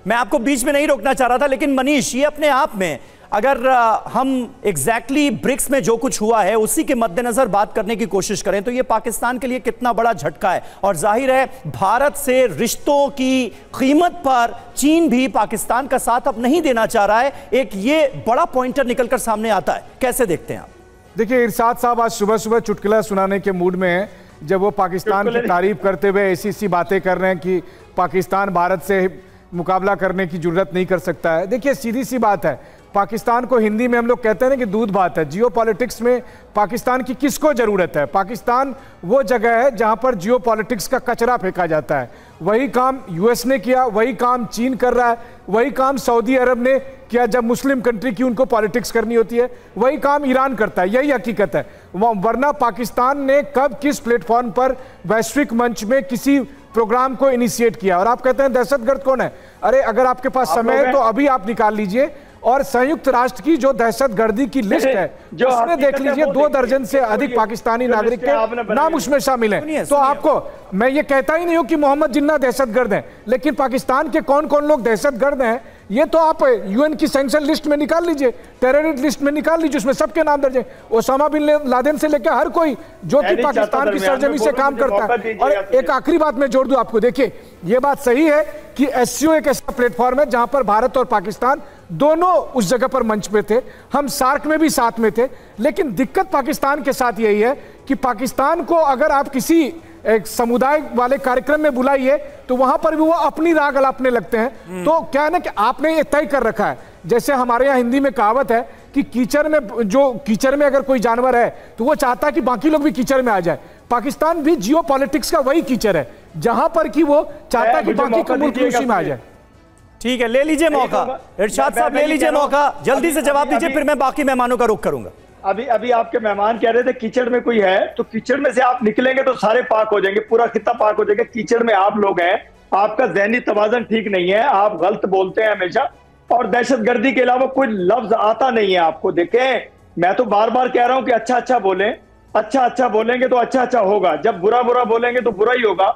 मैं आपको बीच में नहीं रोकना चाह रहा था, लेकिन मनीष, ये अपने आप में अगर हम एग्जैक्टली ब्रिक्स में जो कुछ हुआ है उसी के मद्देनजर बात करने की कोशिश करें तो ये पाकिस्तान के लिए कितना बड़ा झटका है। और जाहिर है भारत से रिश्तों की कीमत पर चीन भी पाकिस्तान का साथ अब नहीं देना चाह रहा है। एक ये बड़ा पॉइंटर निकलकर सामने आता है, कैसे देखते हैं आप? देखिए, इरशाद साहब आज सुबह सुबह चुटकुला सुनाने के मूड में हैं, जब वो पाकिस्तान की तारीफ करते हुए ऐसी बातें कर रहे हैं कि पाकिस्तान भारत से मुकाबला करने की जरूरत नहीं कर सकता है। देखिए, सीधी सी बात है, पाकिस्तान को हिंदी में हम लोग कहते हैं ना कि दूध भात है। जियो पॉलिटिक्स में पाकिस्तान की किसको जरूरत है? पाकिस्तान वो जगह है जहां पर जियो पॉलिटिक्स का कचरा फेंका जाता है। वही काम यूएस ने किया, वही काम चीन कर रहा है, वही काम सऊदी अरब ने किया जब मुस्लिम कंट्री की उनको पॉलिटिक्स करनी होती है, वही काम ईरान करता है। यही हकीकत है। वरना पाकिस्तान ने कब किस प्लेटफॉर्म पर वैश्विक मंच में किसी प्रोग्राम को इनिशिएट किया? और आप कहते हैं दहशतगर्द कौन है? अरे अगर आपके पास समय है तो अभी आप निकाल लीजिए और संयुक्त राष्ट्र की जो दहशतगर्दी की लिस्ट है उसमें देख लीजिए, 2 दर्जन से अधिक पाकिस्तानी नागरिक के नाम उसमें शामिल हैं। तो आपको मैं ये कहता ही नहीं हूं कि मोहम्मद जिन्ना दहशतगर्द हैं, लेकिन पाकिस्तान के कौन कौन लोग दहशतगर्द हैं ये तो आप यूएन की सैंक्शन लिस्ट में निकाल लीजिए, टेररिस्ट लिस्ट में निकाल लीजिए, उसमें सबके नाम दर्ज है। ओसामा बिन लादेन से लेकर हर कोई जो कि पाकिस्तान की सरजमी से काम करता है। और एक आखिरी बात मैं जोड़ दूं आपको, देखिए ये बात सही है कि एससीओ एक ऐसा प्लेटफॉर्म है जहां पर भारत और पाकिस्तान दोनों उस जगह पर मंच पे थे, हम सार्क में भी साथ में थे। लेकिन दिक्कत पाकिस्तान के साथ यही है कि पाकिस्तान को अगर आप किसी एक समुदाय वाले कार्यक्रम में बुलाइए तो वहां पर भी वो अपनी राग अलापने लगते हैं। तो क्या है ना कि आपने ये तय कर रखा है, जैसे हमारे यहाँ हिंदी में कहावत है कि कीचड़ में अगर कोई जानवर है तो वो चाहता है कि बाकी लोग भी कीचड़ में आ जाए। पाकिस्तान भी जियो पॉलिटिक्स का वही कीचड़ है जहां पर कि वो चाहता है कि बाकी का मुल्क उसी में आ जाए। ठीक है, ले लीजिए मौका, इरशाद साहब ले लीजिए मौका, जल्दी से जवाब दीजिए, फिर मैं बाकी मेहमानों का रुख करूंगा। अभी आपके मेहमान कह रहे थे कीचड़ में कोई है, तो कीचड़ में से आप निकलेंगे तो सारे पाक हो जाएंगे, पूरा खित्ता पाक हो जाएगा। कीचड़ में आप लोग हैं, आपका ज़हनी तवाज़ुन ठीक नहीं है, आप गलत बोलते हैं हमेशा, और दहशतगर्दी के अलावा कोई लफ्ज आता नहीं है आपको। देखें, मैं तो बार बार कह रहा हूं कि अच्छा अच्छा बोलें, अच्छा बोलेंगे तो अच्छा होगा, जब बुरा बोलेंगे तो बुरा ही होगा,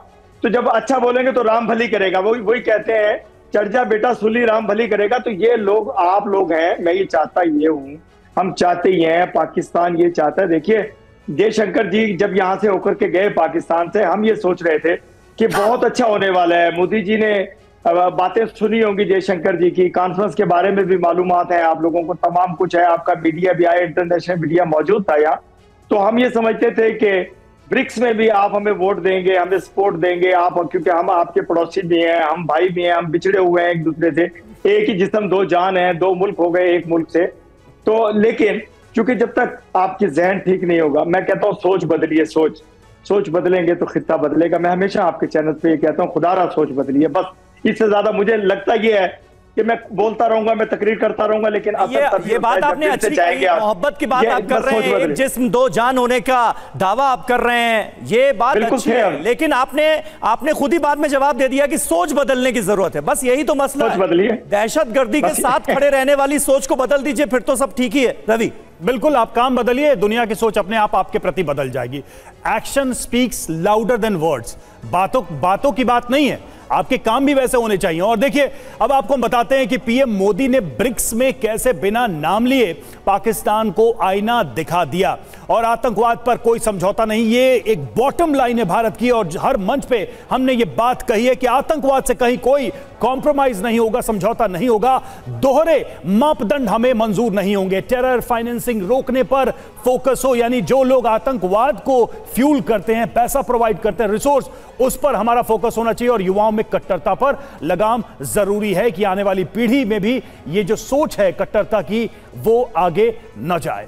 तो जब अच्छा बोलेंगे तो राम भली करेगा। वही कहते हैं, चढ़ जा बेटा सूली राम भली करेगा। तो ये लोग आप लोग हैं, मैं ये चाहता ये हूं, हम चाहते ही हैं, पाकिस्तान ये चाहता है। देखिए, जयशंकर जी जब यहां से होकर के गए पाकिस्तान से, हम ये सोच रहे थे कि बहुत अच्छा होने वाला है। मोदी जी ने बातें सुनी होंगी जयशंकर जी की, कॉन्फ्रेंस के बारे में भी मालूमात है आप लोगों को, तमाम कुछ है, आपका मीडिया भी आया, इंटरनेशनल मीडिया मौजूद था यहाँ। तो हम ये समझते थे कि ब्रिक्स में भी आप हमें वोट देंगे, हमें सपोर्ट देंगे आप, क्योंकि हम आपके पड़ोसी भी हैं, हम भाई भी हैं, हम बिछड़े हुए हैं एक दूसरे से, एक ही जिस्म दो जान है, 2 मुल्क हो गए एक मुल्क से। तो लेकिन क्योंकि जब तक आपकी जहन ठीक नहीं होगा, मैं कहता हूँ सोच बदलिए, सोच बदलेंगे तो खित्ता बदलेगा। मैं हमेशा आपके चैनल पे ये कहता हूँ, खुदारा सोच बदलिए, बस इससे ज्यादा मुझे लगता ये है कि मैं बोलता रहूंगा, मैं तकरीर करता रहूंगा, लेकिन ये बात आपने अच्छी कही, मोहब्बत की बात आप कर रहे हैं, एक जिस्म 2 जान होने का दावा आप कर रहे हैं, ये बात अच्छी है, लेकिन आपने खुद ही बाद में जवाब दे दिया कि सोच बदलने की जरूरत है। बस यही तो मसला है, दहशतगर्दी के साथ खड़े रहने वाली सोच को बदल दीजिए, फिर तो सब ठीक ही है। रवि, बिल्कुल, आप काम बदलिए, दुनिया की सोच अपने आप आपके प्रति बदल जाएगी। Action speaks louder than words. बातों की बात नहीं है, आपके काम भी वैसे होने चाहिए। और देखिए, अब आपको बताते हैं कि पीएम मोदी ने ब्रिक्स में कैसे बिना नाम लिए पाकिस्तान को आईना दिखा दिया, और आतंकवाद पर कोई समझौता नहीं। ये एक बॉटम लाइन है भारत की, और हर मंच पे हमने ये बात कही है कि आतंकवाद से कहीं कोई कॉम्प्रोमाइज नहीं होगा, समझौता नहीं होगा, दोहरे मापदंड हमें मंजूर नहीं होंगे। टेरर फाइनेंसिंग रोकने पर फोकस हो, यानी जो लोग आतंकवाद को फ्यूल करते हैं, पैसा प्रोवाइड करते हैं, रिसोर्स, उस पर हमारा फोकस होना चाहिए। और युवाओं में कट्टरता पर लगाम जरूरी है कि आने वाली पीढ़ी में भी ये जो सोच है कट्टरता की, वो आगे न जाए।